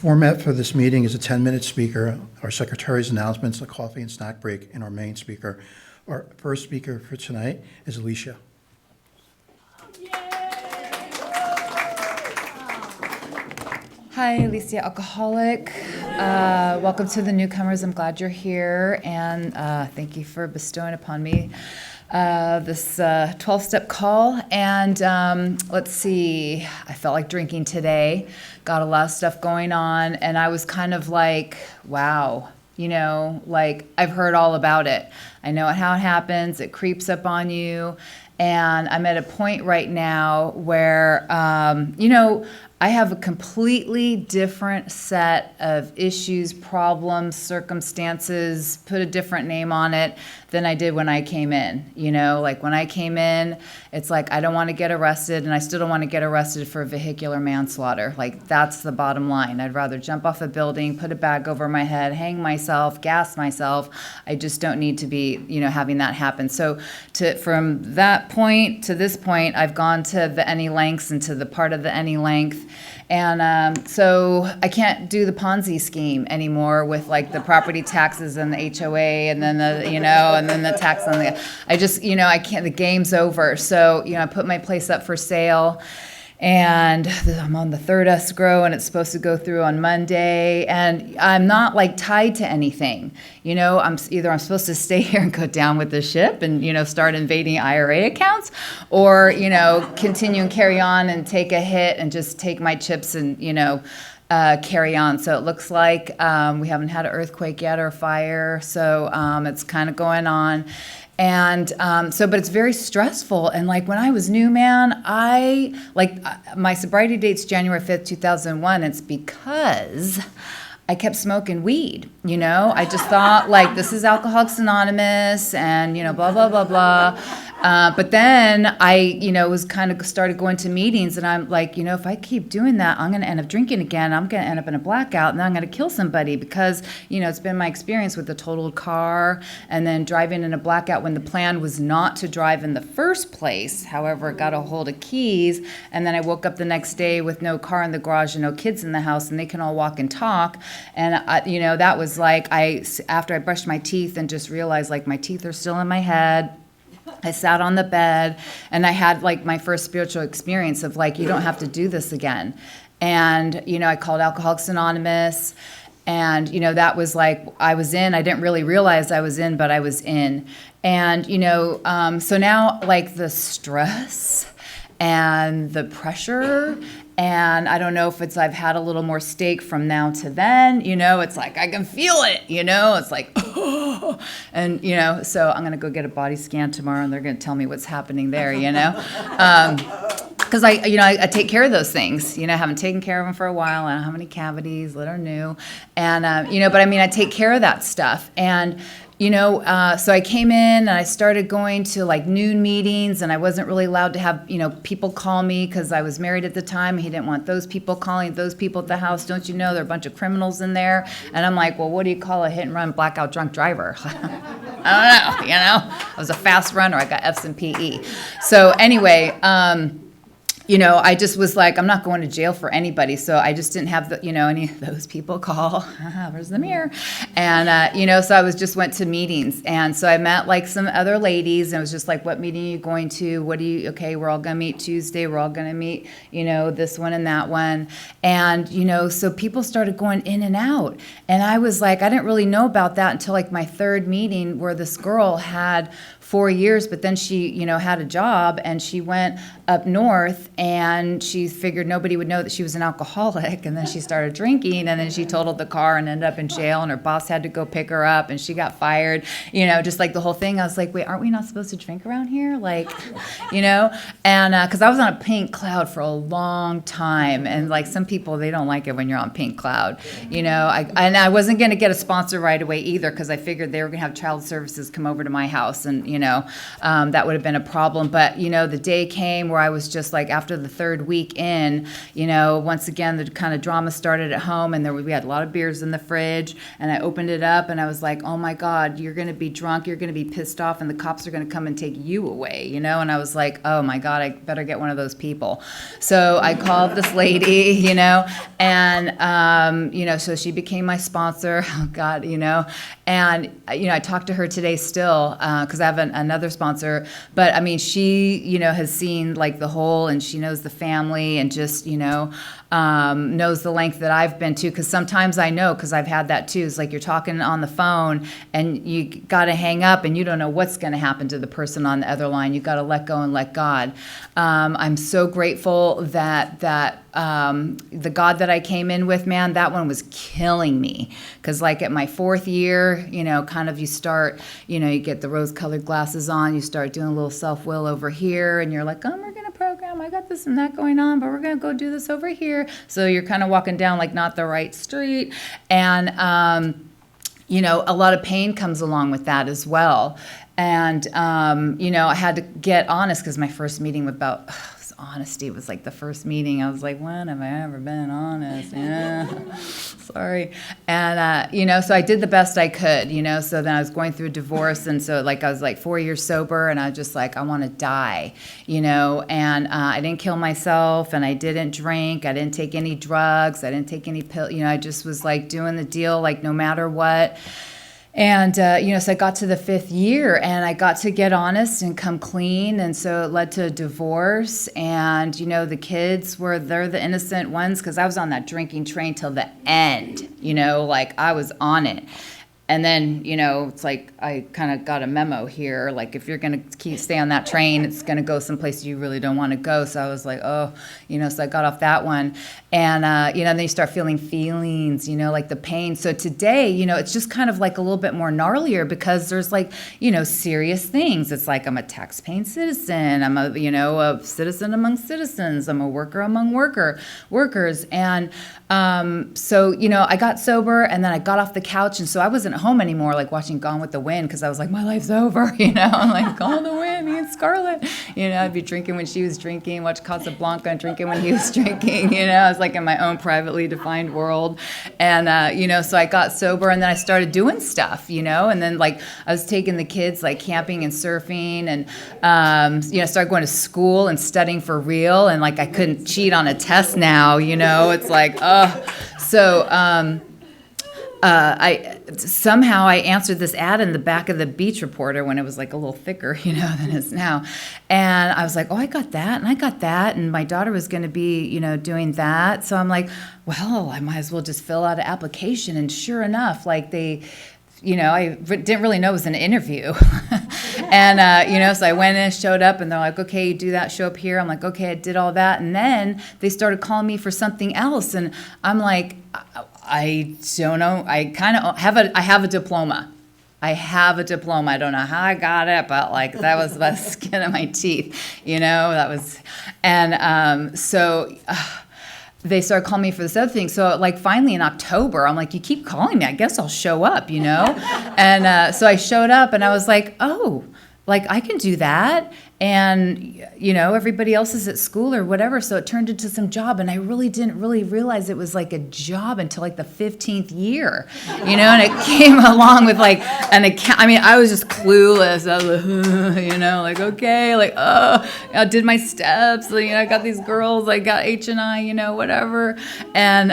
format for this meeting is a 10-minute speaker, our secretary's announcements, a coffee and snack break, and our main speaker. Our first speaker for tonight is Alicia. Hi, Alicia, alcoholic. Welcome to the newcomers. I'm glad you're here, and thank you for bestowing upon me this 12-step call. And let's see, I felt like drinking today. Got a lot of stuff going on, and I was kind of like, wow. You know, like I've heard all about it. I know how it happens. It creeps up on you. And I'm at a point right now where, I have a completely different set of issues, problems, circumstances, put a different name on it than I did when I came in. You know, like when I came in, it's like I don't want to get arrested, and I still don't want to get arrested for vehicular manslaughter. Like that's the bottom line. I'd rather jump off a building, put a bag over my head, hang myself, gas myself. I just don't need to be, having that happen. So from that point to this point, I've gone to the any lengths and to the part of the any length. And so I can't do the Ponzi scheme anymore with like the property taxes and the HOA and then and then the tax on the, I can't, the game's over. So, I put my place up for sale. And I'm on the third escrow, and it's supposed to go through on Monday. And I'm not like tied to anything. I'm supposed to stay here and go down with the ship and, start invading IRA accounts, or, continue and carry on and take a hit and just take my chips and, carry on. So it looks like we haven't had an earthquake yet or fire. So it's kind of going on. And but it's very stressful. And like when I was new, man, my sobriety date's January 5th, 2001. It's because I kept smoking weed, I just thought like this is Alcoholics Anonymous and, blah, blah, blah, blah. But then I, was kind of started going to meetings, and I'm like, if I keep doing that, I'm going to end up drinking again. I'm going to end up in a blackout, and then I'm going to kill somebody because, it's been my experience with the totaled car and then driving in a blackout when the plan was not to drive in the first place. However, I got a hold of keys, and then I woke up the next day with no car in the garage and no kids in the house, and they can all walk and talk. And, that was like after I brushed my teeth and just realized like my teeth are still in my head. I sat on the bed, and I had like my first spiritual experience of like, you don't have to do this again. And, I called Alcoholics Anonymous, and, that was like, I was in. I didn't really realize I was in, but I was in. And, so now like the stress and the pressure, and I don't know if it's I've had a little more steak from now to then, it's like I can feel it, it's like, oh, and, so I'm going to go get a body scan tomorrow, and they're going to tell me what's happening there, because I take care of those things, I haven't taken care of them for a while. I don't have any cavities that are new, and, but I take care of that stuff. And, so I came in and I started going to like noon meetings, and I wasn't really allowed to have, people call me because I was married at the time. He didn't want those people calling those people at the house. Don't you know there are a bunch of criminals in there? And I'm like, well, what do you call a hit and run blackout drunk driver? I don't know, I was a fast runner. I got F's in PE. So anyway, I just was like, I'm not going to jail for anybody. So I just didn't have any of those people call. Where's the mirror? And, so I went to meetings. And so I met like some other ladies, and it was just like, what meeting are you going to? Okay, we're all going to meet Tuesday. We're all going to meet, this one and that one. And, so people started going in and out. And I was like, I didn't really know about that until like my third meeting, where this girl had 4 years, but then she, had a job, and she went up north, and she figured nobody would know that she was an alcoholic, and then she started drinking, and then she totaled the car and ended up in jail, and her boss had to go pick her up, and she got fired, just like the whole thing. I was like, wait, aren't we not supposed to drink around here? Like, and because I was on a pink cloud for a long time, and like some people, they don't like it when you're on pink cloud, I wasn't going to get a sponsor right away either, because I figured they were going to have child services come over to my house, and that would have been a problem. But the day came where I was just like, after the third week in, once again, the kind of drama started at home, and we had a lot of beers in the fridge, and I opened it up, and I was like, oh my God, you're going to be drunk, you're going to be pissed off, and the cops are going to come and take you away, and I was like, oh my God, I better get one of those people. So I called this lady, and, so she became my sponsor. Oh God, and, I talked to her today still, because I have another sponsor, but I mean, she, has seen like the whole, and she knows the family, and just, knows the length that I've been to, because sometimes I know, because I've had that too. It's like you're talking on the phone and you got to hang up and you don't know what's going to happen to the person on the other line. You got to let go and let God. I'm so grateful that the God that I came in with, man, that one was killing me, because like at my fourth year, kind of you start, you get the rose-colored glasses on, you start doing a little self-will over here, and you're like, oh, we're going to program, I got this and that going on, but we're going to go do this over here. So you're kind of walking down like not the right street, and a lot of pain comes along with that as well. And I had to get honest, because my first meeting about honesty was like the first meeting. I was like, when have I ever been honest? Yeah, sorry. And, so I did the best I could, so then I was going through a divorce. And so like, I was like 4 years sober, and I was just like, I want to die, and I didn't kill myself, and I didn't drink. I didn't take any drugs. I didn't take any pills. I just was like doing the deal, like no matter what. And, so I got to the 5th year, and I got to get honest and come clean. And so it led to a divorce. And, the kids they're the innocent ones, because I was on that drinking train till the end, like I was on it. And then, it's like I kind of got a memo here, like if you're going to stay on that train, it's going to go someplace you really don't want to go. So I was like, oh, so I got off that one. And, then you start feeling feelings, like the pain. So today, it's just kind of like a little bit more gnarlier, because there's like, serious things. It's like I'm a tax-paying citizen. I'm a citizen among citizens. I'm a worker among workers. And so, I got sober, and then I got off the couch. And so I wasn't home anymore, like watching Gone with the Wind, because I was like, my life's over, I'm like, Gone with the Wind, me and Scarlett, I'd be drinking when she was drinking, watch Casablanca and drinking when he was drinking, I was like in my own privately defined world. And, so I got sober, and then I started doing stuff, and then like I was taking the kids like camping and surfing, and, started going to school and studying for real, and like I couldn't cheat on a test now, it's like, so, I answered this ad in the back of the Beach Reporter when it was like a little thicker, than it is now. And I was like, oh, I got that, and I got that. And my daughter was going to be, doing that. So I'm like, well, I might as well just fill out an application. And sure enough, like they, I didn't really know it was an interview. And, so I went in, showed up, and they're like, okay, you do that, show up here. I'm like, okay, I did all that. And then they started calling me for something else. And I'm like, I don't know. I kind of have a diploma. I have a diploma. I don't know how I got it, but like that was the skin of my teeth, that was, and so they started calling me for this other thing. So like finally in October, I'm like, you keep calling me, I guess I'll show up, And so I showed up, and I was like, oh, like I can do that. And, everybody else is at school or whatever. So it turned into some job. And I really didn't really realize it was like a job until like the 15th year, and it came along with like an account. I mean, I was just clueless. I was like, like, okay, like, I did my steps. I got these girls, I got H&I, whatever. And,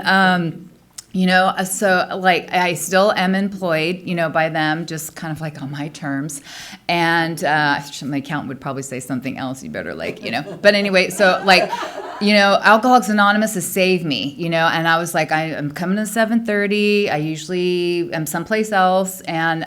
so like I still am employed, by them, just kind of like on my terms. And my accountant would probably say something else. You better like, But anyway, so like, Alcoholics Anonymous has saved me, and I was like, I'm coming to 7:30. I usually am someplace else. And,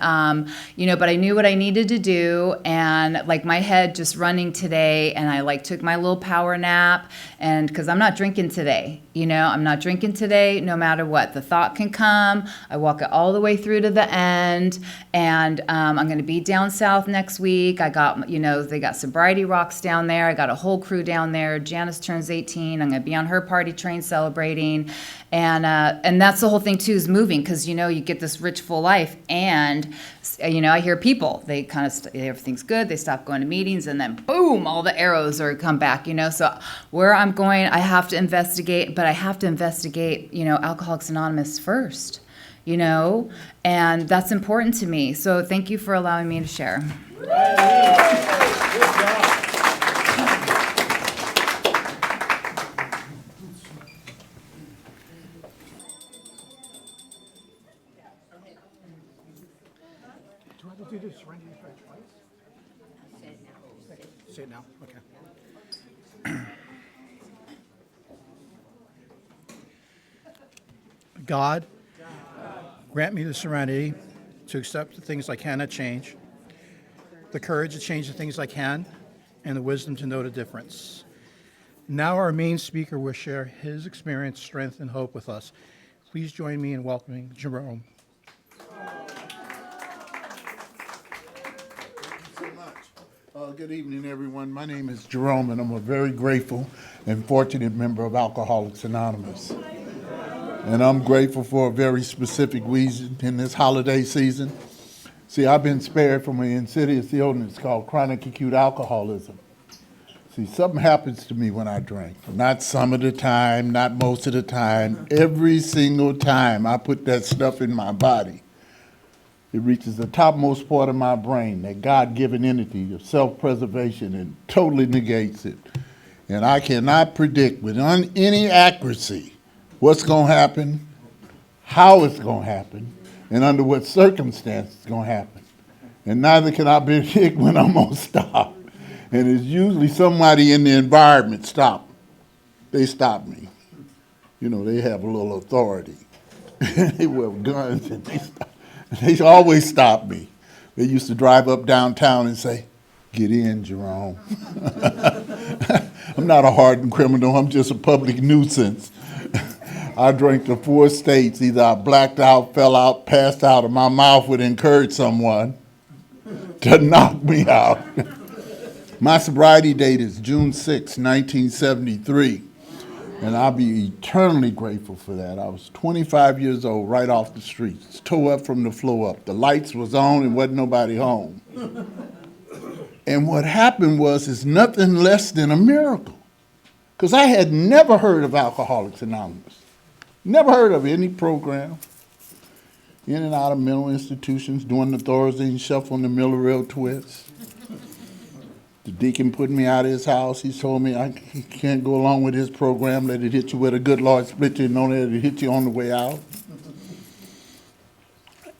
but I knew what I needed to do. And like my head just running today. And I like took my little power nap, and because I'm not drinking today, I'm not drinking today, no matter what. The thought can come. I walk it all the way through to the end. And I'm going to be down south next week. I got, they got Sobriety Rocks down there. I got a whole crew down there. Janice turns 18 18. I'm going to be on her party train celebrating. And that's the whole thing, too, is moving, because, you get this rich, full life. And, I hear people, they kind of, everything's good, they stop going to meetings, and then boom, all the arrows come back, So where I'm going, I have to investigate, but I have to investigate, Alcoholics Anonymous first, and that's important to me. So thank you for allowing me to share. Do I have to do this surrender your faith twice? Say it now. Okay. God, grant me the serenity to accept the things I cannot change, the courage to change the things I can, and the wisdom to know the difference. Now our main speaker will share his experience, strength, and hope with us. Please join me in welcoming Jerome. Good evening, everyone. My name is Jerome, and I'm a very grateful and fortunate member of Alcoholics Anonymous. And I'm grateful for a very specific reason in this holiday season. See, I've been spared from an insidious illness called chronic acute alcoholism. See, something happens to me when I drink. Not some of the time, not most of the time. Every single time I put that stuff in my body, it reaches the topmost part of my brain, that God-given entity of self-preservation, and totally negates it. And I cannot predict with any accuracy what's going to happen, how it's going to happen, and under what circumstances it's going to happen. And neither can I predict when I'm going to stop. And it's usually somebody in the environment stop. They stop me. They have a little authority. They wear guns and they always stop me. They used to drive up downtown and say, "Get in, Jerome." I'm not a hardened criminal. I'm just a public nuisance. I drank to 4 states. Either I blacked out, fell out, passed out, or my mouth would encourage someone to knock me out. My sobriety date is June 6, 1973. And I'll be eternally grateful for that. I was 25 years old, right off the streets, toe up from the floor up. The lights was on and wasn't nobody home. And what happened is nothing less than a miracle. Because I had never heard of Alcoholics Anonymous. Never heard of any program. In and out of mental institutions, doing the Thorazine shuffle and the Miller Rail twist. The deacon put me out of his house. He told me he can't go along with his program. Let it hit you where the good Lord split you and don't let it hit you on the way out.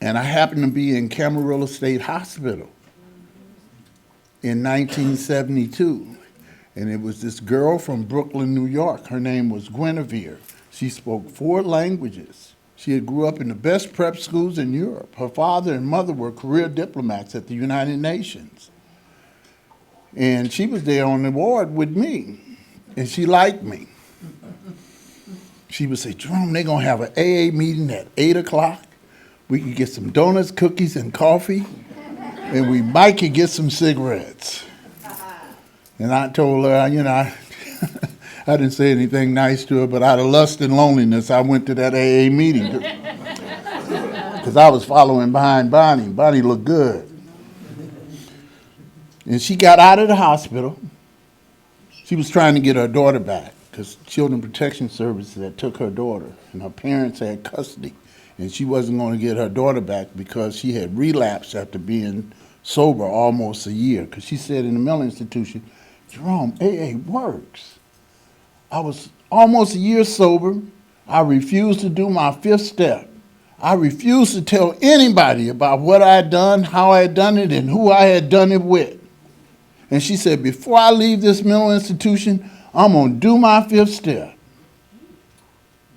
And I happened to be in Camarillo State Hospital in 1972. And it was this girl from Brooklyn, New York. Her name was Guinevere. She spoke 4 languages. She had grew up in the best prep schools in Europe. Her father and mother were career diplomats at the United Nations. And she was there on the ward with me, and she liked me. She would say, "Jerome, they're going to have an AA meeting at 8 o'clock. We can get some donuts, cookies, and coffee, and we might could get some cigarettes." And I told her, I didn't say anything nice to her, but out of lust and loneliness, I went to that AA meeting because I was following behind Bonnie. Bonnie looked good. And she got out of the hospital. She was trying to get her daughter back because Children Protection Services had took her daughter, and her parents had custody. And she wasn't going to get her daughter back because she had relapsed after being sober almost a year. Because she said in the mental institution, "Jerome, AA works. I was almost a year sober. I refused to do my 5th step. I refused to tell anybody about what I had done, how I had done it, and who I had done it with." And she said, "Before I leave this mental institution, I'm going to do my 5th step."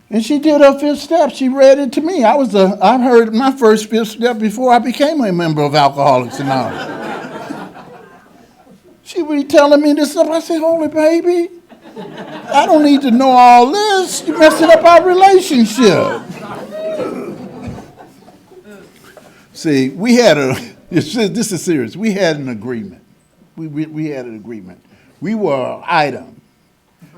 And she did her 5th step. She read it to me. I heard my first 5th step before I became a member of Alcoholics Anonymous. She would be telling me this stuff. I said, "Holy baby, I don't need to know all this. You're messing up our relationship." See, this is serious. We had an agreement. We had an agreement. We were an item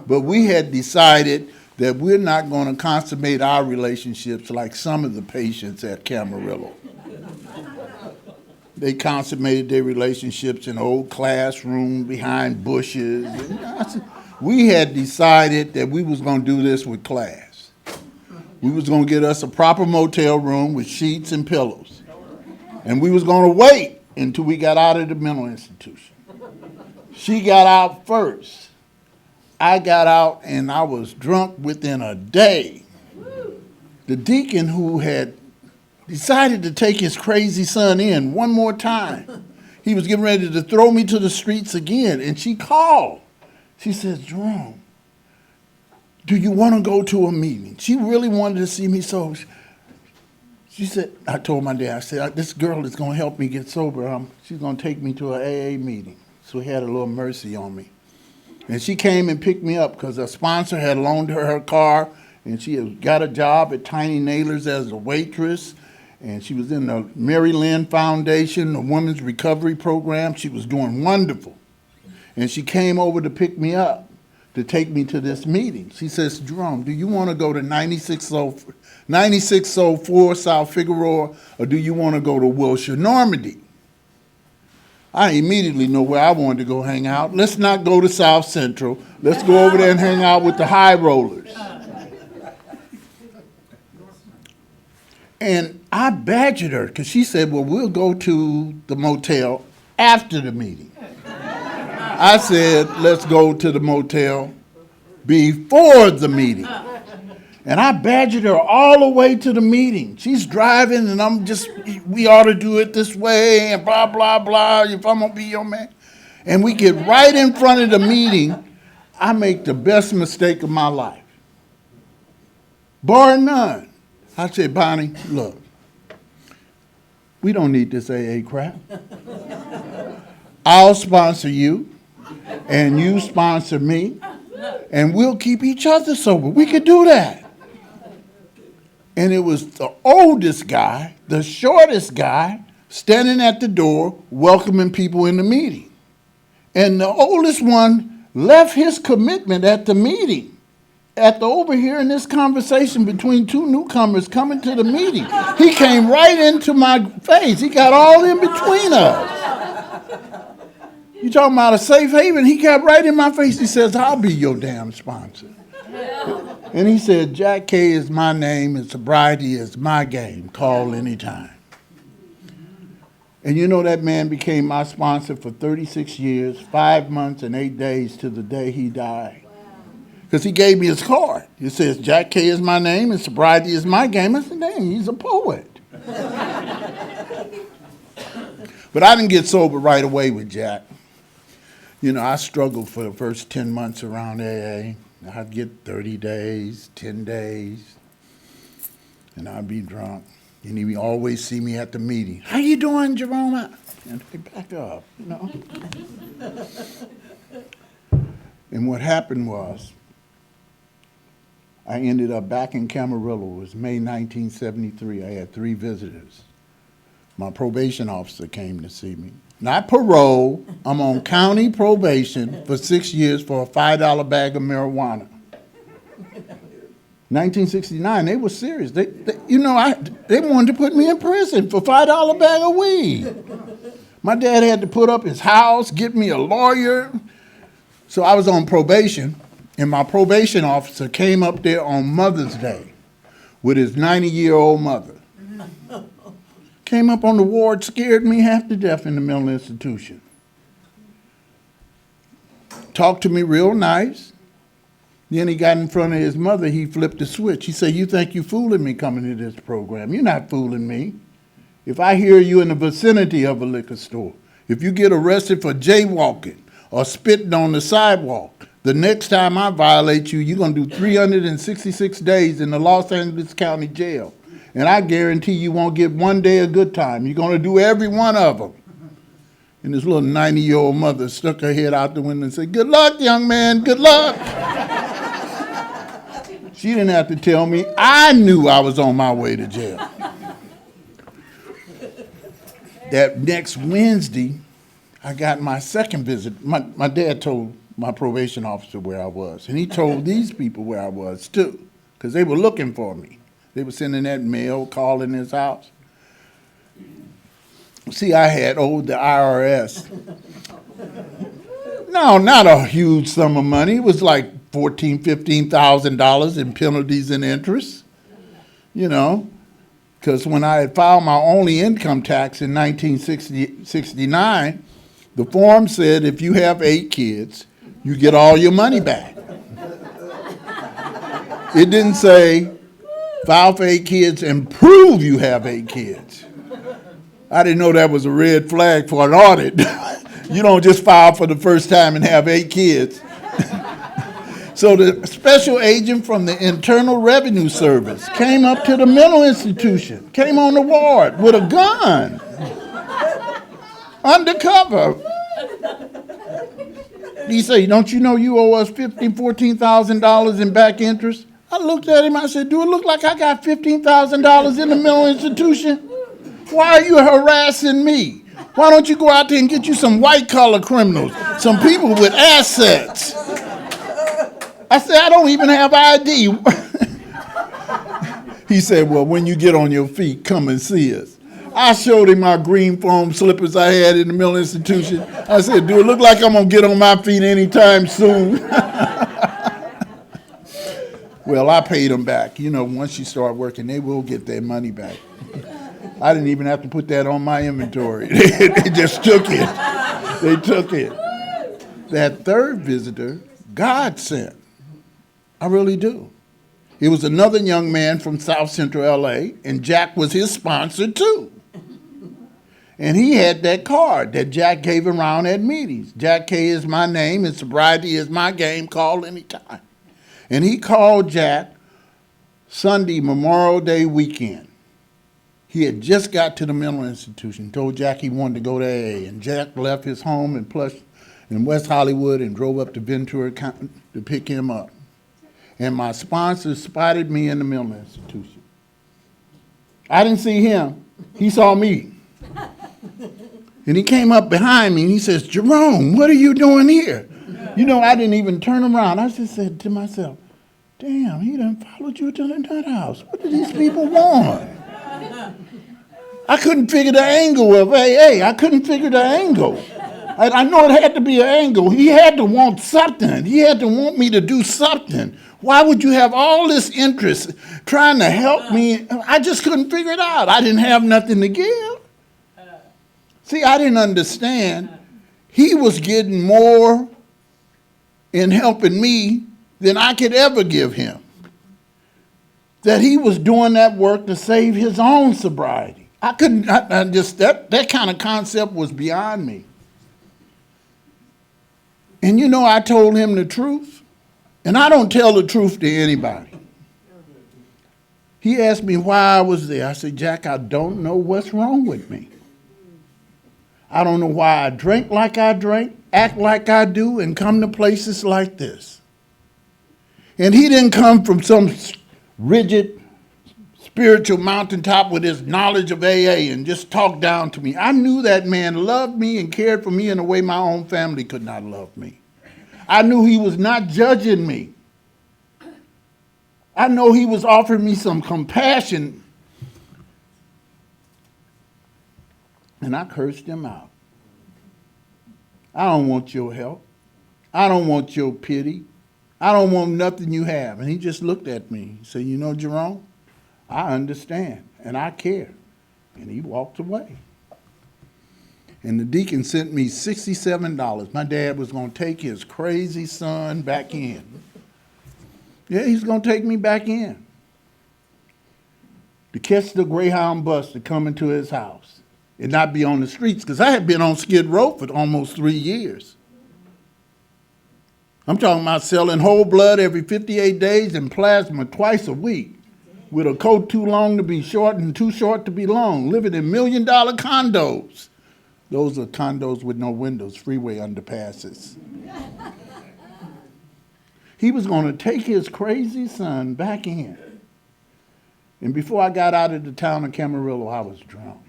But we had decided that we're not going to consummate our relationships like some of the patients at Camarillo. They consummated their relationships in an old classroom behind bushes. We had decided that we was going to do this with class. We was going to get us a proper motel room with sheets and pillows. And we was going to wait until we got out of the mental institution. She got out first. I got out and I was drunk within a day. The deacon who had decided to take his crazy son in one more time, he was getting ready to throw me to the streets again, and she called. She says, Jerome, do you want to go to a meeting? She really wanted to see me sober. She said, I told my dad, I said, this girl is going to help me get sober. She's going to take me to an AA meeting. So he had a little mercy on me. And she came and picked me up because a sponsor had loaned her car, and she had got a job at Tiny Nailers as a waitress, and she was in the Mary Lynn Foundation, the Women's Recovery Program. She was doing wonderful. And she came over to pick me up to take me to this meeting. She says, Jerome, do you want to go to 9604 South Figueroa, or do you want to go to Wilshire Normandy? I immediately know where I wanted to go hang out. Let's not go to South Central. Let's go over there and hang out with the high rollers. And I badgered her because she said, well, we'll go to the motel after the meeting. I said, let's go to the motel before the meeting. And I badgered her all the way to the meeting. She's driving, and I'm just, we ought to do it this way, and blah, blah, blah, if I'm going to be your man. And we get right in front of the meeting. I make the best mistake of my life, bar none. I said, Bonnie, look, we don't need this AA crap. I'll sponsor you, and you sponsor me, and we'll keep each other sober. We could do that. And it was the oldest guy, the shortest guy, standing at the door welcoming people in the meeting. And the oldest one left his commitment at the meeting, after overhearing this conversation between two newcomers coming to the meeting. He came right into my face. He got all in between us. You talking about a safe haven? He got right in my face. He says, I'll be your damn sponsor. And he said, Jack K is my name and sobriety is my game. Call anytime. And you know that man became my sponsor for 36 years, 5 months and 8 days to the day he died. Because he gave me his card. It says, Jack K is my name and sobriety is my game. I said, dang, he's a poet. But I didn't get sober right away with Jack. You know, I struggled for the first 10 months around AA. I'd get 30 days, 10 days, and I'd be drunk. And he'd always see me at the meeting. How you doing, Jerome? And I'd back up, you know. And what happened was, I ended up back in Camarillo. It was May 1973. I had 3 visitors. My probation officer came to see me. Not parole. I'm on county probation for 6 years for a $5 bag of marijuana. 1969, they were serious. They wanted to put me in prison for $5 bag of weed. My dad had to put up his house, get me a lawyer. So I was on probation, and my probation officer came up there on Mother's Day with his 90-year-old mother. Came up on the ward, scared me half to death in the mental institution. Talked to me real nice. Then he got in front of his mother, he flipped the switch. He said, you think you fooling me coming to this program? You're not fooling me. If I hear you in the vicinity of a liquor store, if you get arrested for jaywalking or spitting on the sidewalk, the next time I violate you, you're going to do 366 days in the Los Angeles County Jail. And I guarantee you won't get one day a good time. You're going to do every one of them. And this little 90-year-old mother stuck her head out the window and said, good luck, young man, good luck. She didn't have to tell me. I knew I was on my way to jail. That next Wednesday, I got my second visit. My dad told my probation officer where I was. And he told these people where I was too, because they were looking for me. They were sending that mail, calling his house. See, I had owed the IRS. No, not a huge sum of money. It was like $14,000, $15,000 in penalties and interest, you know, because when I had filed my only income tax in 1969, the form said if you have 8 kids, you get all your money back. It didn't say file for 8 kids and prove you have 8 kids. I didn't know that was a red flag for an audit. You don't just file for the first time and have 8 kids. So the special agent from the Internal Revenue Service came up to the mental institution, came on the ward with a gun, undercover. He said, don't you know you owe us $15,000, $14,000 in back interest? I looked at him, I said, do it look like I got $15,000 in the mental institution? Why are you harassing me? Why don't you go out there and get you some white-collar criminals, some people with assets? I said, I don't even have ID. He said, well, when you get on your feet, come and see us. I showed him my green foam slippers I had in the mental institution. I said, do it look like I'm going to get on my feet anytime soon? Well, I paid them back. You know, once you start working, they will get their money back. I didn't even have to put that on my inventory. They just took it. They took it. That third visitor, God sent. I really do. It was another young man from South Central LA, and Jack was his sponsor too. And he had that card that Jack gave around at meetings. Jack K is my name, and sobriety is my game, call anytime. And he called Jack Sunday, Memorial Day weekend. He had just got to the mental institution, told Jack he wanted to go to AA, and Jack left his home in West Hollywood and drove up to Ventura County to pick him up. And my sponsor spotted me in the mental institution. I didn't see him. He saw me. And he came up behind me and he says, Jerome, what are you doing here? You know, I didn't even turn around. I just said to myself, damn, he done followed you to the nut house. What do these people want? I couldn't figure the angle of AA. I couldn't figure the angle. I know it had to be an angle. He had to want something. He had to want me to do something. Why would you have all this interest trying to help me? I just couldn't figure it out. I didn't have nothing to give. See, I didn't understand. He was getting more in helping me than I could ever give him. That he was doing that work to save his own sobriety. I couldn't, that kind of concept was beyond me. And you know, I told him the truth. And I don't tell the truth to anybody. He asked me why I was there. I said, Jack, I don't know what's wrong with me. I don't know why I drink like I drink, act like I do, and come to places like this. And he didn't come from some rigid spiritual mountaintop with his knowledge of AA and just talk down to me. I knew that man loved me and cared for me in a way my own family could not love me. I knew he was not judging me. I know he was offering me some compassion. And I cursed him out. I don't want your help. I don't want your pity. I don't want nothing you have. And he just looked at me. He said, you know, Jerome, I understand and I care. And he walked away. And the deacon sent me $67. My dad was going to take his crazy son back in. Yeah, he's going to take me back in to catch the Greyhound bus to come into his house and not be on the streets, because I had been on Skid Row for almost 3 years. I'm talking about selling whole blood every 58 days and plasma twice a week, with a coat too long to be short and too short to be long, living in $1 million condos. Those are condos with no windows, freeway underpasses. He was going to take his crazy son back in. And before I got out of the town of Camarillo, I was drunk.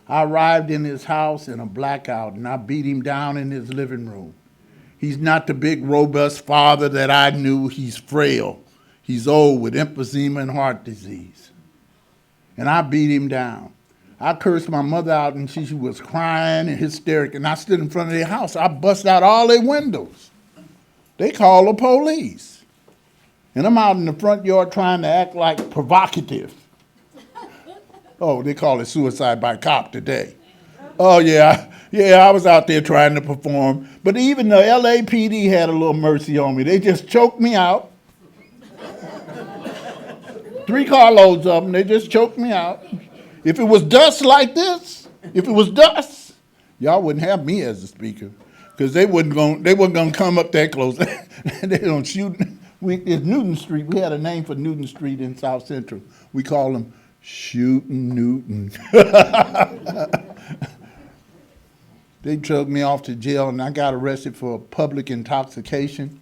I arrived in his house in a blackout, and I beat him down in his living room. He's not the big, robust father that I knew. He's frail. He's old with emphysema and heart disease. And I beat him down. I cursed my mother out, and she was crying and hysterical. And I stood in front of their house. I bust out all their windows. They called the police. And I'm out in the front yard trying to act like provocative. Oh, they call it suicide by cop today. Oh, yeah, I was out there trying to perform. But even the LAPD had a little mercy on me. They just choked me out. 3 carloads of them, they just choked me out. If it was dust like this, y'all wouldn't have me as a speaker, because they wasn't gonna come up that close. They don't shoot. It's Newton Street. We had a name for Newton Street in South Central. We call them Shooting Newton. They drugged me off to jail, and I got arrested for public intoxication,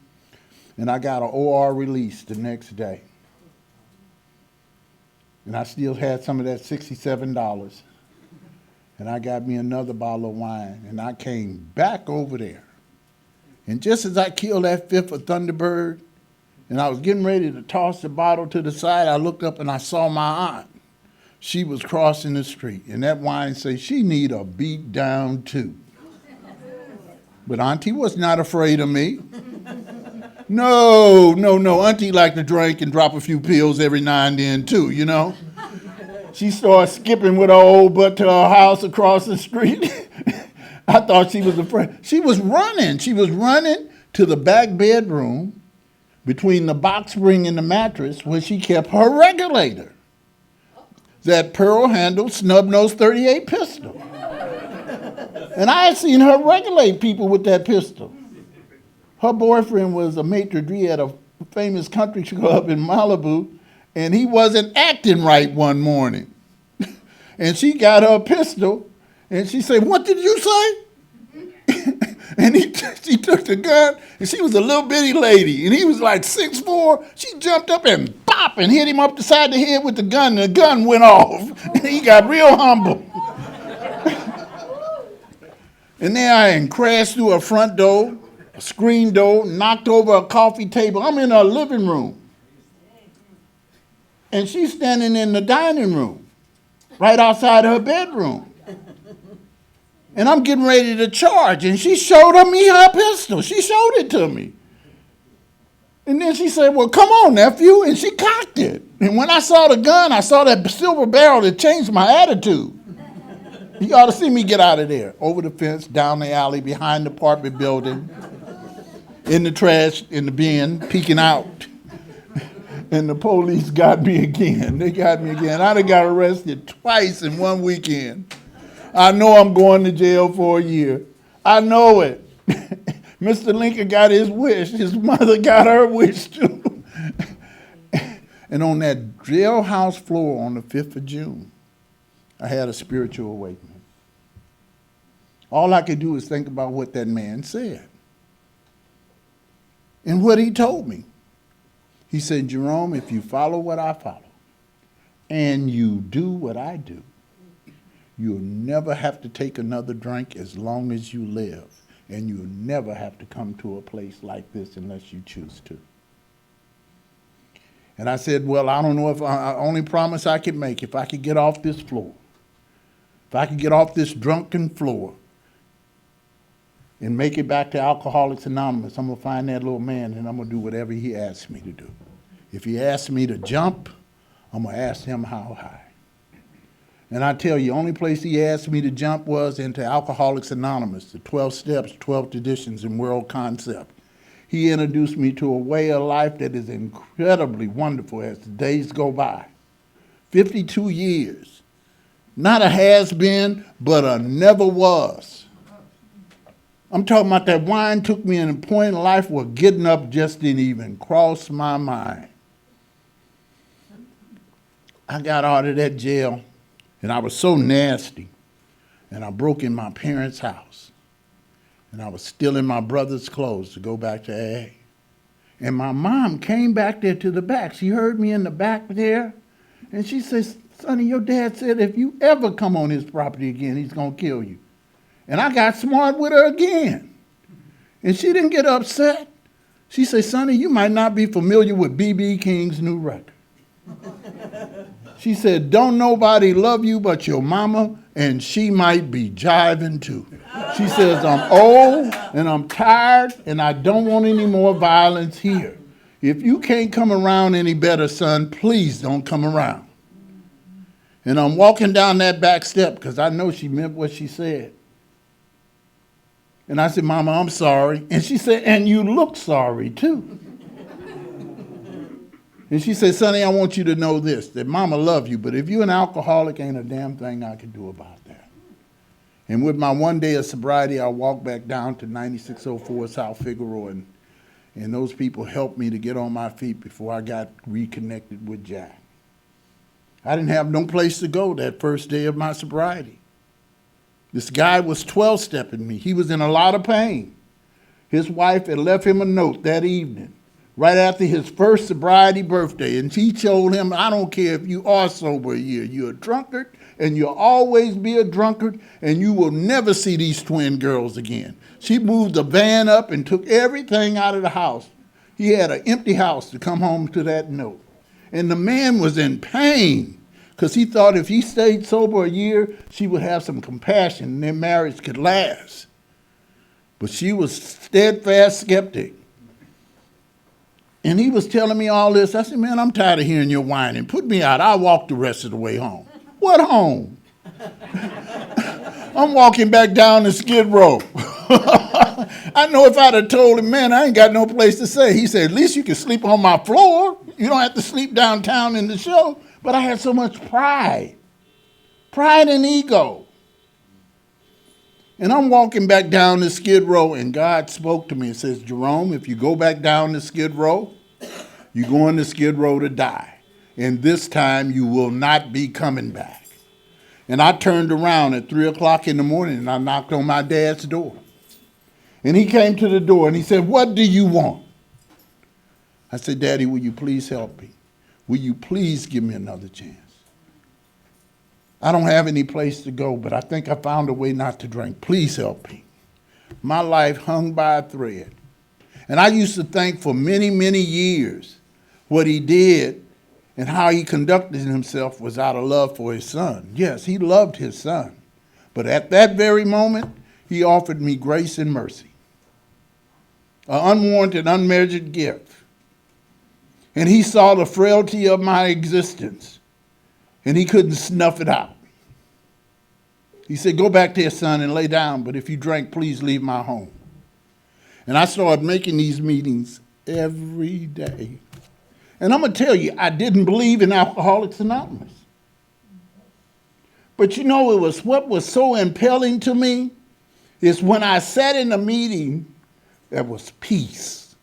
and I got an OR release the next day. And I still had some of that $67. And I got me another bottle of wine, and I came back over there. And just as I killed that 5th of Thunderbird, and I was getting ready to toss the bottle to the side, I looked up and I saw my aunt. She was crossing the street, and that wine said she need a beat down too. But Auntie was not afraid of me. No. Auntie liked to drink and drop a few pills every now and then too, you know. She started skipping with her old butt to her house across the street. I thought she was afraid. She was running. She was running to the back bedroom between the box spring and the mattress where she kept her regulator. That pearl-handled snub-nosed .38 pistol. And I had seen her regulate people with that pistol. Her boyfriend was a maitre d' at a famous country club in Malibu, and he wasn't acting right one morning. And she got her pistol, and she said, "What did you say?" And she took the gun, and she was a little bitty lady, and he was like 6'4". She jumped up and bop and hit him up the side of the head with the gun, and the gun went off. And he got real humble. And then I crashed through a front door, a screen door, knocked over a coffee table. I'm in her living room. And she's standing in the dining room, right outside her bedroom. And I'm getting ready to charge, and she showed me her pistol. She showed it to me. And then she said, "Well, come on, nephew," and she cocked it. And when I saw the gun, I saw that silver barrel, it changed my attitude. You ought to see me get out of there. Over the fence, down the alley, behind the apartment building, in the trash, in the bin, peeking out. And the police got me again. They got me again. I done got arrested twice in one weekend. I know I'm going to jail for a year. I know it. Mr. Lincoln got his wish. His mother got her wish too. And on that jailhouse floor on the 5th of June, I had a spiritual awakening. All I could do is think about what that man said and what he told me. He said, "Jerome, if you follow what I follow and you do what I do, you'll never have to take another drink as long as you live, and you'll never have to come to a place like this unless you choose to." And I said, "Well, I don't know if only promise I could make, if I could get off this floor, if I could get off this drunken floor and make it back to Alcoholics Anonymous, I'm going to find that little man and I'm going to do whatever he asks me to do. If he asks me to jump, I'm going to ask him how high." And I tell you, only place he asked me to jump was into Alcoholics Anonymous, the 12 steps, 12 traditions, and world concept. He introduced me to a way of life that is incredibly wonderful as the days go by. 52 years. Not a has-been, but a never was. I'm talking about that wine took me in a point in life where getting up just didn't even cross my mind. I got out of that jail, and I was so nasty, and I broke in my parents' house, and I was stealing my brother's clothes to go back to AA. And my mom came back there to the back. She heard me in the back there, and she says, "Sonny, your dad said if you ever come on his property again, he's going to kill you." And I got smart with her again. And she didn't get upset. She said, Sonny, you might not be familiar with B.B. King's new record. She said, don't nobody love you but your mama, and she might be jiving too. She says, I'm old and I'm tired and I don't want any more violence here. If you can't come around any better, son, please don't come around. And I'm walking down that back step because I know she meant what she said. And I said, Mama, I'm sorry. And she said, and you look sorry too. And she said, Sonny, I want you to know this, that Mama love you, but if you're an alcoholic, ain't a damn thing I can do about that. And with my one day of sobriety, I walked back down to 9604 South Figueroa, and those people helped me to get on my feet before I got reconnected with Jack. I didn't have no place to go that first day of my sobriety. This guy was 12-stepping me. He was in a lot of pain. His wife had left him a note that evening, right after his first sobriety birthday, and she told him, I don't care if you are sober a year, you're a drunkard, and you'll always be a drunkard, and you will never see these twin girls again. She moved the van up and took everything out of the house. He had an empty house to come home to that note. And the man was in pain because he thought if he stayed sober a year, she would have some compassion and their marriage could last. But she was steadfast skeptic. And he was telling me all this. I said, man, I'm tired of hearing your whining. Put me out. I'll walk the rest of the way home. What home? I'm walking back down the Skid Row. I know if I'd have told him, man, I ain't got no place to stay. He said, at least you can sleep on my floor. You don't have to sleep downtown in the show. But I had so much pride and ego. And I'm walking back down the Skid Row, and God spoke to me and says, Jerome, if you go back down the Skid Row, you're going to Skid Row to die. And this time you will not be coming back. And I turned around at 3 o'clock in the morning, and I knocked on my dad's door. And he came to the door, and he said, what do you want? I said, Daddy, will you please help me? Will you please give me another chance? I don't have any place to go, but I think I found a way not to drink. Please help me. My life hung by a thread. And I used to think for many, many years what he did and how he conducted himself was out of love for his son. Yes, he loved his son. But at that very moment, he offered me grace and mercy, an unwarranted, unmeasured gift. And he saw the frailty of my existence, and he couldn't snuff it out. He said, go back there, son, and lay down, but if you drink, please leave my home. And I started making these meetings every day. And I'm going to tell you, I didn't believe in Alcoholics Anonymous. But you know, it was what was so impelling to me is when I sat in a meeting, there was peace.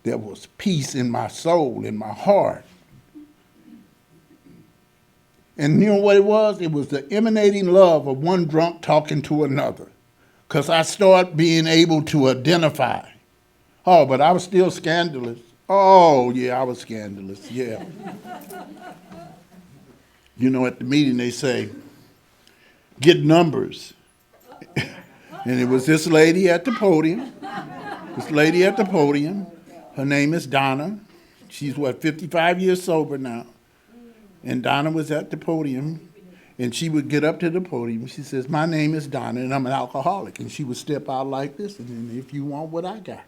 There was peace in my soul, in my heart. And you know what it was? It was the emanating love of one drunk talking to another. Because I started being able to identify. Oh, but I was still scandalous. Oh, yeah, I was scandalous, yeah. You know, at the meeting they say, get numbers. And it was this lady at the podium. This lady at the podium. Her name is Donna. She's, 55 years sober now. And Donna was at the podium, and she would get up to the podium. She says, my name is Donna, and I'm an alcoholic. And she would step out like this, and then if you want what I got.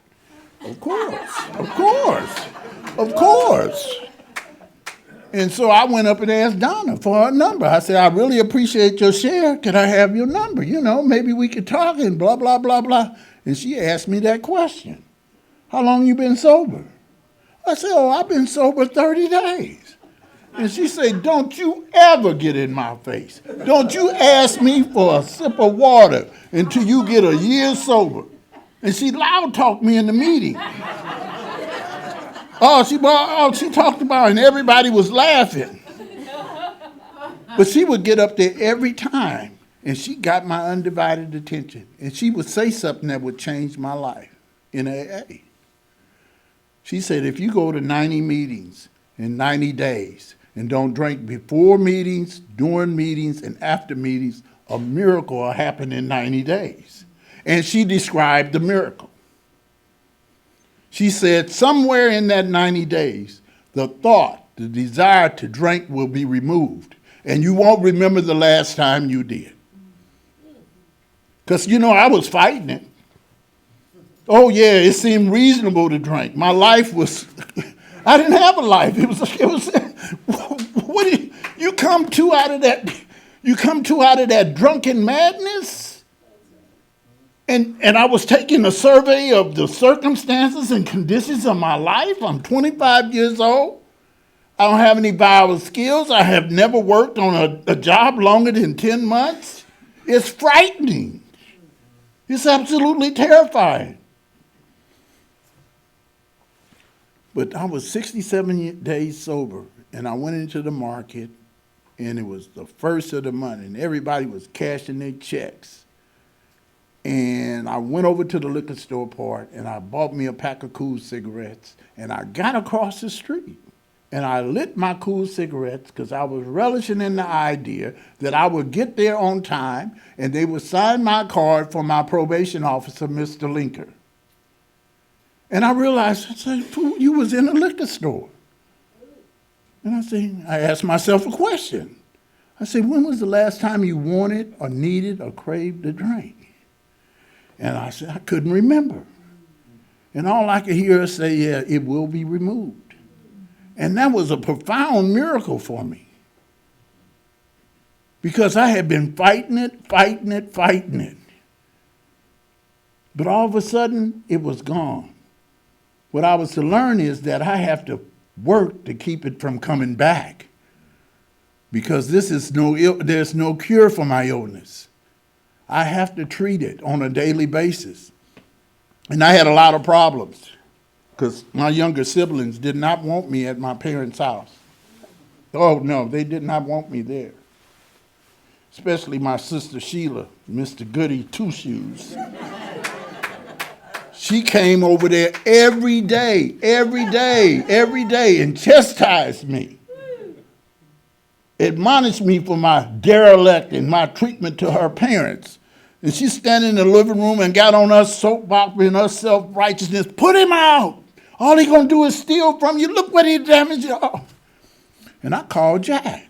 Of course, of course, of course. And so I went up and asked Donna for her number. I said, I really appreciate your share. Could I have your number? You know, maybe we could talk and blah, blah, blah, blah. And she asked me that question. How long you been sober? I said, oh, I've been sober 30 days. And she said, don't you ever get in my face. Don't you ask me for a sip of water until you get a year sober. And she loud talked me in the meeting. She talked about it, and everybody was laughing. But she would get up there every time, and she got my undivided attention. And she would say something that would change my life in AA. She said, if you go to 90 meetings in 90 days and don't drink before meetings, during meetings, and after meetings, a miracle will happen in 90 days. And she described the miracle. She said somewhere in that 90 days, the thought, the desire to drink will be removed, and you won't remember the last time you did. Because, I was fighting it. Oh, yeah, it seemed reasonable to drink. My life was, I didn't have a life. What do you come to out of that drunken madness? And I was taking a survey of the circumstances and conditions of my life. I'm 25 years old. I don't have any viable skills. I have never worked on a job longer than 10 months. It's frightening. It's absolutely terrifying. But I was 67 days sober, and I went into the market, and it was the first of the month, and everybody was cashing their checks. And I went over to the liquor store part, and I bought me a pack of Cool cigarettes, and I got across the street, and I lit my Cool cigarettes because I was relishing in the idea that I would get there on time, and they would sign my card for my probation officer, Mr. Linker. And I realized, I said, you was in a liquor store. And I asked myself a question. I said, when was the last time you wanted or needed or craved a drink? And I said, I couldn't remember. And all I could hear her say, yeah, it will be removed. And that was a profound miracle for me. Because I had been fighting it. But all of a sudden, it was gone. What I was to learn is that I have to work to keep it from coming back. Because there's no cure for my illness. I have to treat it on a daily basis. And I had a lot of problems because my younger siblings did not want me at my parents' house. Oh, no, they did not want me there. Especially my sister Sheila, Mr. Goody Two Shoes. She came over there every day, and chastised me. Admonished me for my derelict and my treatment to her parents. And she's standing in the living room and got on us soapbox and us self-righteousness. Put him out. All he going to do is steal from you. Look what he damaged. Oh. And I called Jack.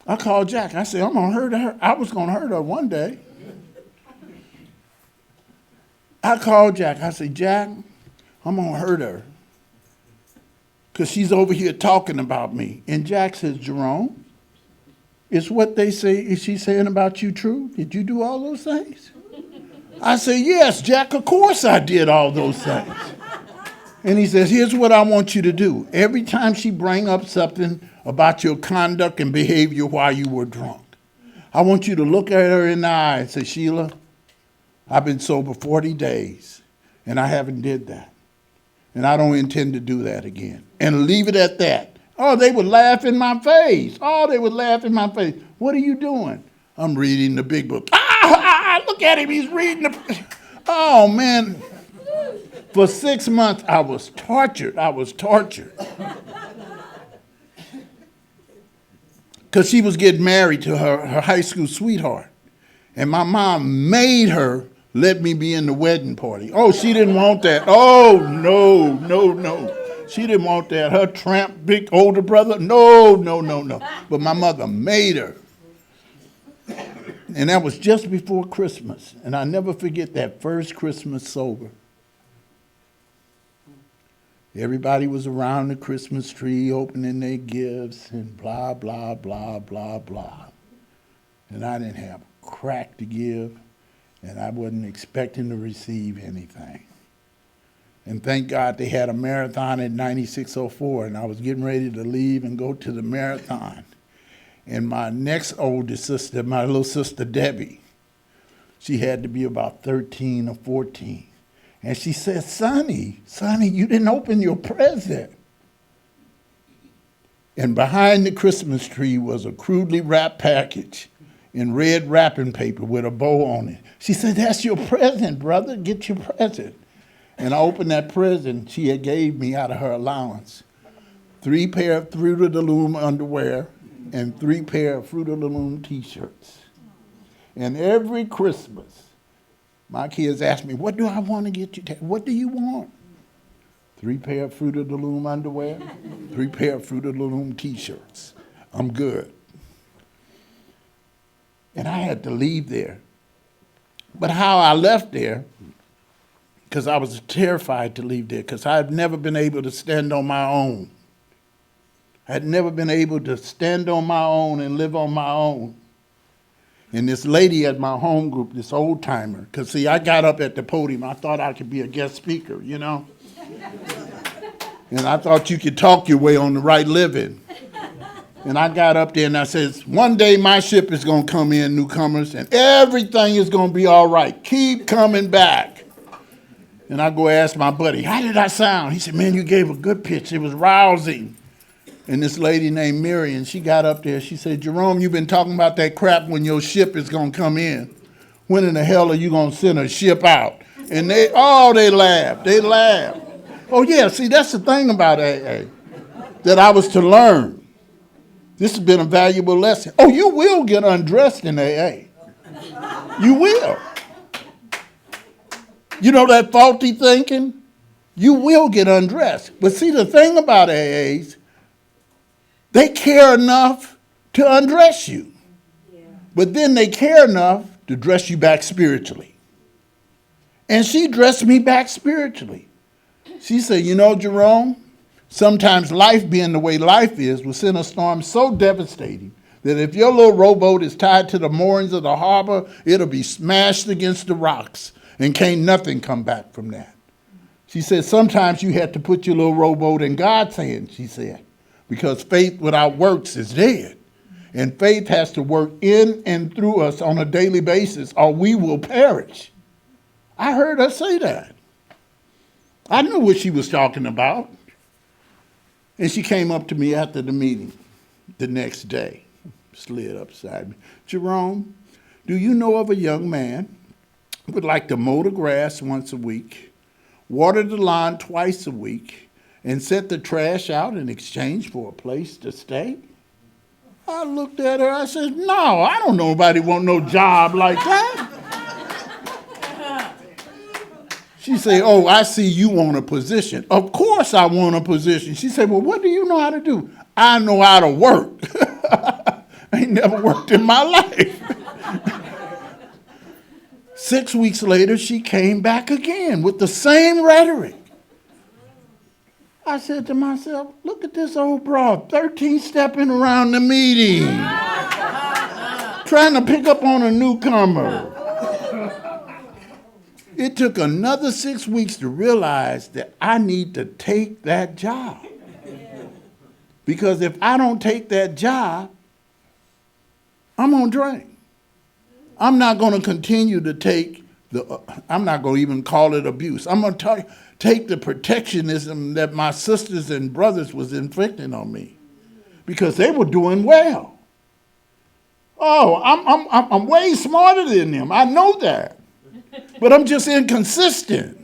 I said, I'm going to hurt her. I was going to hurt her one day. I called Jack. I said, Jack, I'm going to hurt her because she's over here talking about me. And Jack says, Jerome, is what they say, is she saying about you true? Did you do all those things? I said, yes, Jack, of course I did all those things. And he says, here's what I want you to do. Every time she bring up something about your conduct and behavior while you were drunk, I want you to look at her in the eye and say, Sheila, I've been sober 40 days, and I haven't did that. And I don't intend to do that again. And leave it at that. Oh, they would laugh in my face. What are you doing? I'm reading the big book. Look at him. He's reading the... Oh, man. For 6 months, I was tortured. Because she was getting married to her high school sweetheart. And my mom made her let me be in the wedding party. Oh, she didn't want that. Oh, no. She didn't want that. Her tramp, big older brother, no. But my mother made her. And that was just before Christmas. And I never forget that first Christmas sober. Everybody was around the Christmas tree opening their gifts and blah, blah, blah, blah, blah. And I didn't have a crack to give, and I wasn't expecting to receive anything. And thank God they had a marathon at 9604, and I was getting ready to leave and go to the marathon. And my next oldest sister, my little sister Debbie, she had to be about 13 or 14. And she said, Sonny, you didn't open your present. And behind the Christmas tree was a crudely wrapped package in red wrapping paper with a bow on it. She said, that's your present, brother. Get your present. And I opened that present she had gave me out of her allowance. 3 pair of Fruit of the Loom underwear and 3 pair of Fruit of the Loom T-shirts. And every Christmas, my kids ask me, what do I want to get you? What do you want? 3 pair of Fruit of the Loom underwear, 3 pair of Fruit of the Loom t-shirts. I'm good. And I had to leave there. But how I left there, because I was terrified to leave there, because I had never been able to stand on my own. I had never been able to stand on my own and live on my own. And this lady at my home group, this old timer, because see, I got up at the podium. I thought I could be a guest speaker, you know? And I thought you could talk your way on the right living. And I got up there and I said, one day my ship is going to come in, newcomers, and everything is going to be all right. Keep coming back. And I go ask my buddy, how did I sound? He said, man, you gave a good pitch. It was rousing. And this lady named Miriam, she got up there. She said, Jerome, you've been talking about that crap when your ship is going to come in. When in the hell are you going to send a ship out? And they laughed. They laughed. Oh, yeah, see, that's the thing about AA that I was to learn. This has been a valuable lesson. Oh, you will get undressed in AA. You will. You know that faulty thinking? You will get undressed. But see, the thing about AAs, they care enough to undress you. Yeah. But then they care enough to dress you back spiritually. And she dressed me back spiritually. She said, you know, Jerome, sometimes life being the way life is will send a storm so devastating that if your little rowboat is tied to the moorings of the harbor, it'll be smashed against the rocks and can't nothing come back from that. She said, sometimes you have to put your little rowboat in God's hands, she said, because faith without works is dead. And faith has to work in and through us on a daily basis or we will perish. I heard her say that. I knew what she was talking about. And she came up to me after the meeting the next day, slid up beside me. Jerome, do you know of a young man who would like to mow the grass once a week, water the lawn twice a week, and set the trash out in exchange for a place to stay? I looked at her, I said, no, I don't know nobody want no job like that. She said, oh, I see you want a position. Of course I want a position. She said, well, what do you know how to do? I know how to work. I ain't never worked in my life. 6 weeks later, she came back again with the same rhetoric. I said to myself, look at this old broad, 13 stepping around the meeting, trying to pick up on a newcomer. It took another 6 weeks to realize that I need to take that job. Because if I don't take that job, I'm going to drain. I'm not going to continue to take I'm not going to even call it abuse. I'm going to take the protectionism that my sisters and brothers was inflicting on me because they were doing well. Oh, I'm way smarter than them. I know that. But I'm just inconsistent.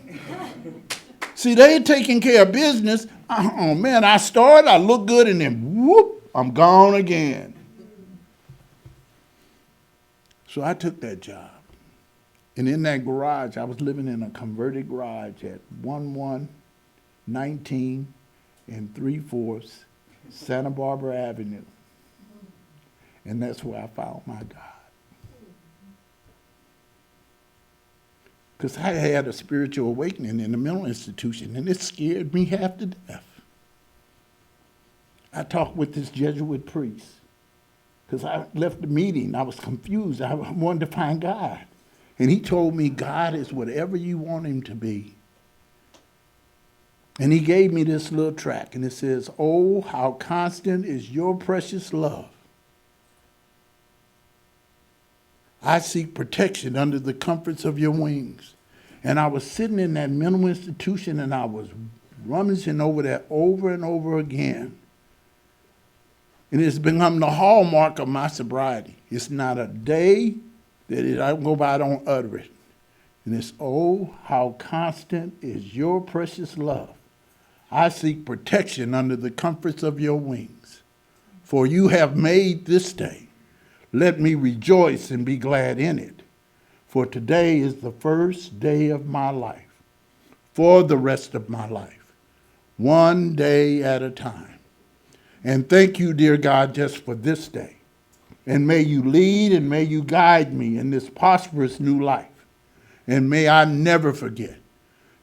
See, they taking care of business. Oh, man, I started, I look good, and then whoop, I'm gone again. So I took that job. And in that garage, I was living in a converted garage at 1119 and 3/4 Santa Barbara Avenue. And that's where I found my God. Because I had a spiritual awakening in the mental institution, and it scared me half to death. I talked with this Jesuit priest, because I left the meeting. I was confused. I wanted to find God. And he told me God is whatever you want him to be. And he gave me this little tract, and it says, oh, how constant is your precious love. I seek protection under the comforts of your wings. And I was sitting in that mental institution, and I was rummaging over that over and over again. And it's become the hallmark of my sobriety. It's not a day that I go by, I don't utter it. And it's, oh, how constant is your precious love. I seek protection under the comforts of your wings. For you have made this day. Let me rejoice and be glad in it. For today is the first day of my life, for the rest of my life. one day at a time. And thank you, dear God, just for this day. And may you lead and may you guide me in this prosperous new life. And may I never forget,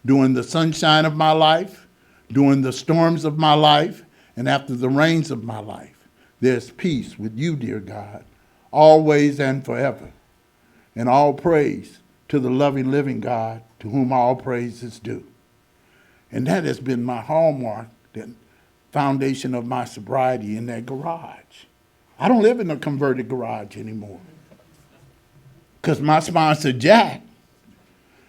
during the sunshine of my life, during the storms of my life, and after the rains of my life, there's peace with you, dear God, always and forever. And all praise to the loving, living God, to whom all praise is due. And that has been my hallmark, the foundation of my sobriety in that garage. I don't live in a converted garage anymore. Because my sponsor, Jack,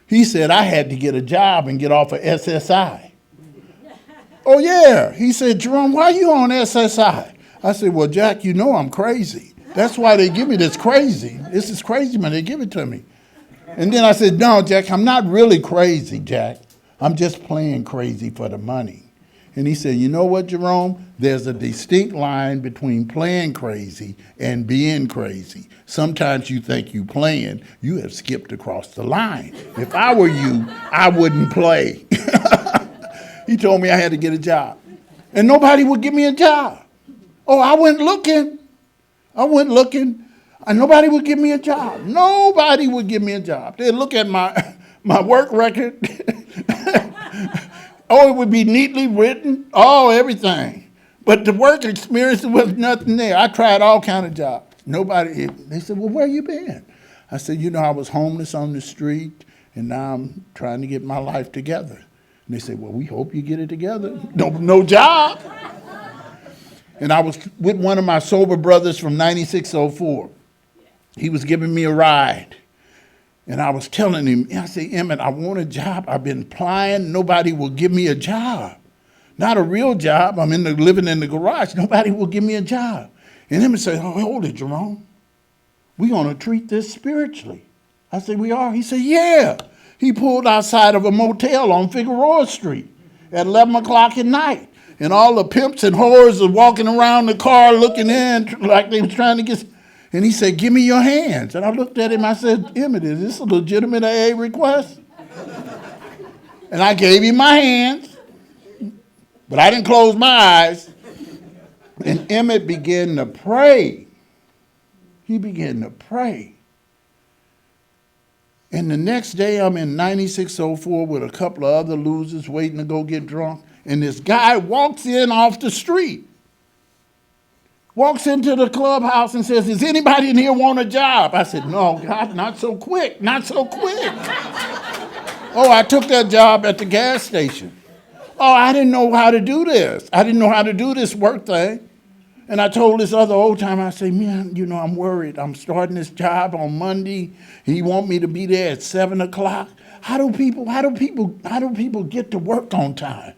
he said I had to get a job and get off of SSI. Oh, yeah. He said, Jerome, why are you on SSI? I said, well, Jack, you know I'm crazy. That's why they give me this crazy. This is crazy when they give it to me. And then I said, no, Jack, I'm not really crazy, Jack. I'm just playing crazy for the money. And he said, you know what, Jerome? There's a distinct line between playing crazy and being crazy. Sometimes you think you playing, you have skipped across the line. If I were you, I wouldn't play. He told me I had to get a job. And nobody would give me a job. Oh, I went looking. And nobody would give me a job. Nobody would give me a job. They'd look at my work record. Oh, it would be neatly written. Oh, everything. But the work experience, there was nothing there. I tried all kind of jobs. Nobody, they said, well, where you been? I said, you know, I was homeless on the street, and now I'm trying to get my life together. And they said, well, we hope you get it together. No job. And I was with one of my sober brothers from 9604. He was giving me a ride. And I was telling him, I said, Emmett, I want a job. I've been applying. Nobody will give me a job. Not a real job. I'm living in the garage. Nobody will give me a job. And Emmett said, oh, hold it, Jerome. We're going to treat this spiritually. I said, we are? He said, yeah. He pulled outside of a motel on Figueroa Street at 11 o'clock at night. And all the pimps and whores are walking around the car looking in like they were trying to get... And he said, give me your hands. And I looked at him, I said, Emmett, is this a legitimate AA request? And I gave him my hands, but I didn't close my eyes. And Emmett began to pray. He began to pray. And the next day, I'm in 9604 with a couple of other losers waiting to go get drunk. And this guy walks in off the street. Walks into the clubhouse and says, does anybody in here want a job? I said, no, God, not so quick, not so quick. Oh, I took that job at the gas station. Oh, I didn't know how to do this. I didn't know how to do this work thing. And I told this other old timer, I said, man, you know, I'm worried. I'm starting this job on Monday. He want me to be there at 7 o'clock. How do people get to work on time?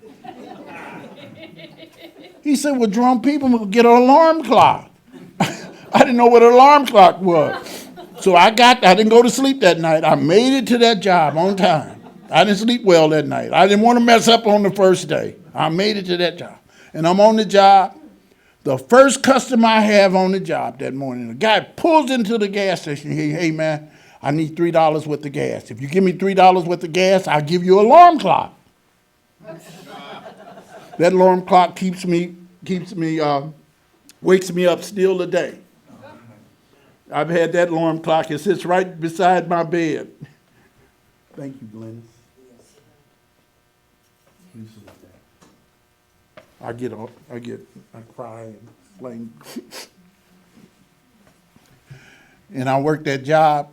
He said, well, Jerome, people will get an alarm clock. I didn't know what an alarm clock was. So I didn't go to sleep that night. I made it to that job on time. I didn't sleep well that night. I didn't want to mess up on the first day. I made it to that job. And I'm on the job. The first customer I have on the job that morning, the guy pulls into the gas station. Hey, man, I need $3 worth of gas. If you give me $3 worth of gas, I'll give you an alarm clock. That alarm clock wakes me up still today. I've had that alarm clock. It sits right beside my bed. Thank you, Glennis. I cry and flame. And I worked that job,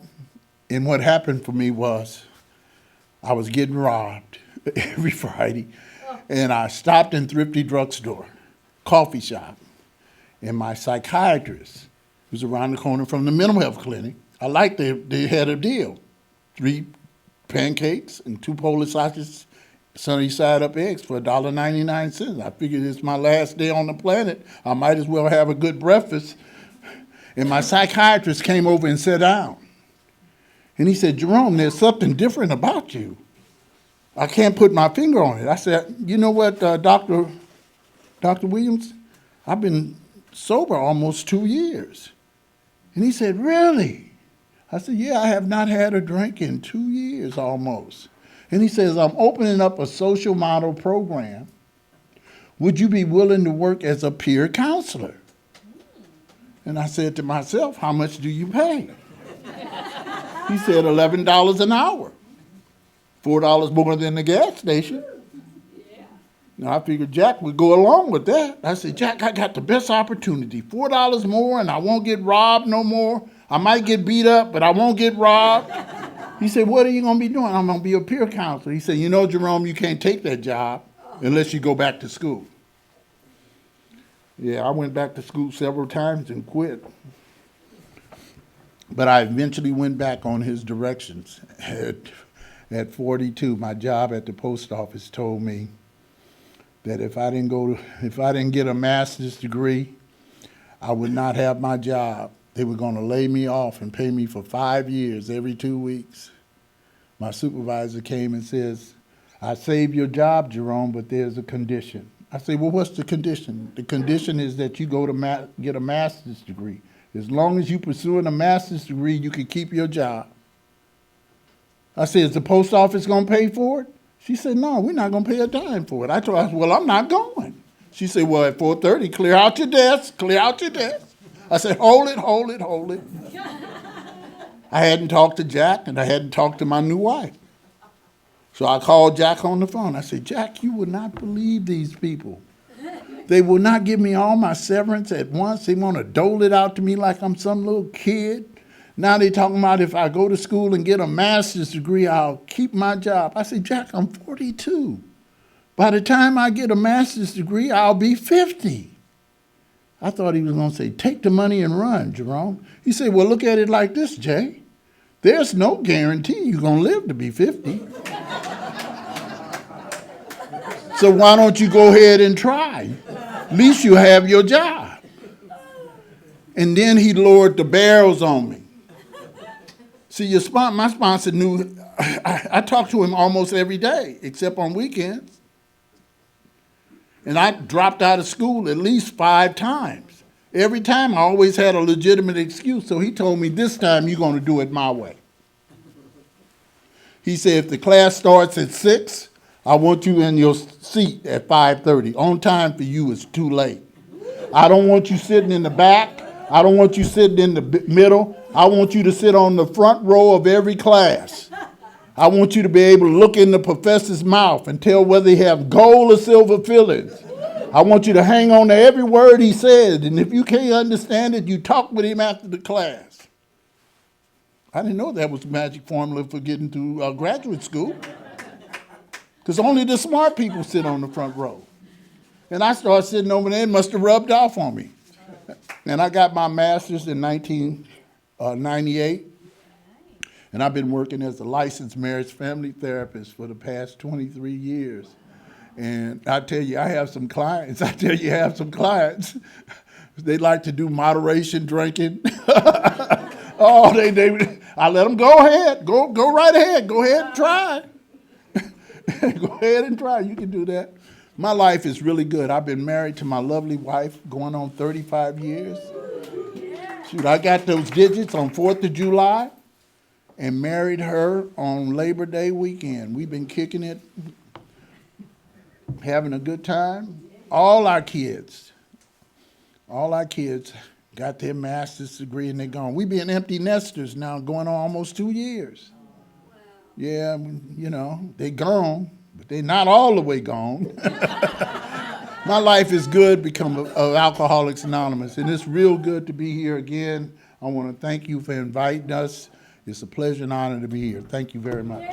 and what happened for me was I was getting robbed every Friday. And I stopped in Thrifty Drugstore, coffee shop, and my psychiatrist, who's around the corner from the mental health clinic, I liked they had a deal. 3 pancakes and 2 Polish sausages, sunny side up eggs for $1.99. I figured it's my last day on the planet. I might as well have a good breakfast. And my psychiatrist came over and sat down. And he said, Jerome, there's something different about you. I can't put my finger on it. I said, you know what, Dr. Williams? I've been sober almost 2 years. And he said, really? I said, yeah, I have not had a drink in 2 years almost. And he says, I'm opening up a social model program would you be willing to work as a peer counselor? And I said to myself, how much do you pay? He said $11 an hour, $4 more than the gas station. Now, I figured Jack would go along with that. I said, Jack, I got the best opportunity, $4 more, and I won't get robbed no more. I might get beat up, but I won't get robbed. He said, what are you going to be doing? I'm going to be a peer counselor. He said, you know, Jerome, you can't take that job unless you go back to school. Yeah, I went back to school several times and quit. But I eventually went back on his directions. At 42, my job at the post office told me that if I didn't get a master's degree, I would not have my job. They were going to lay me off and pay me for 5 years every 2 weeks. My supervisor came and says, I saved your job, Jerome, but there's a condition. I say, well, what's the condition? The condition is that you go to get a master's degree. As long as you're pursuing a master's degree, you can keep your job. I said, is the post office going to pay for it? She said, no, we're not going to pay a dime for it. I told her, well, I'm not going. She said, well, at 4:30, clear out your desk, clear out your desk. I said, hold it, hold it, hold it. I hadn't talked to Jack, and I hadn't talked to my new wife. So I called Jack on the phone. I said, Jack, you would not believe these people. They will not give me all my severance at once. They want to dole it out to me like I'm some little kid. Now they're talking about if I go to school and get a master's degree, I'll keep my job. I said, Jack, I'm 42. By the time I get a master's degree, I'll be 50. I thought he was going to say, take the money and run, Jerome. He said, well, look at it like this, Jay. There's no guarantee you're going to live to be 50. So why don't you go ahead and try? At least you have your job. And then he lowered the barrels on me. See, my sponsor knew, I talked to him almost every day, except on weekends. And I dropped out of school at least 5 times. Every time I always had a legitimate excuse, so he told me, this time you're going to do it my way. He said, if the class starts at 6, I want you in your seat at 5:30. On time for you is too late. I don't want you sitting in the back. I don't want you sitting in the middle. I want you to sit on the front row of every class. I want you to be able to look in the professor's mouth and tell whether he have gold or silver fillings. I want you to hang on to every word he said, and if you can't understand it, you talk with him after the class. I didn't know that was the magic formula for getting to graduate school, because only the smart people sit on the front row. And I started sitting over there, and must have rubbed off on me. And I got my master's in 1998. And I've been working as a licensed marriage family therapist for the past 23 years. And I tell you, I have some clients. They like to do moderation drinking. Oh, I let them go ahead. Go right ahead. Go ahead and try. Go ahead and try. You can do that. My life is really good. I've been married to my lovely wife going on 35 years. Shoot, I got those digits on 4th of July. And married her on Labor Day weekend. We've been kicking it, having a good time. All our kids got their master's degree and they're gone. We've been empty nesters now going on almost 2 years. Wow. Yeah, you know, they're gone, but they're not all the way gone. My life is good because of Alcoholics Anonymous, and it's real good to be here again. I want to thank you for inviting us. It's a pleasure and honor to be here. Thank you very much.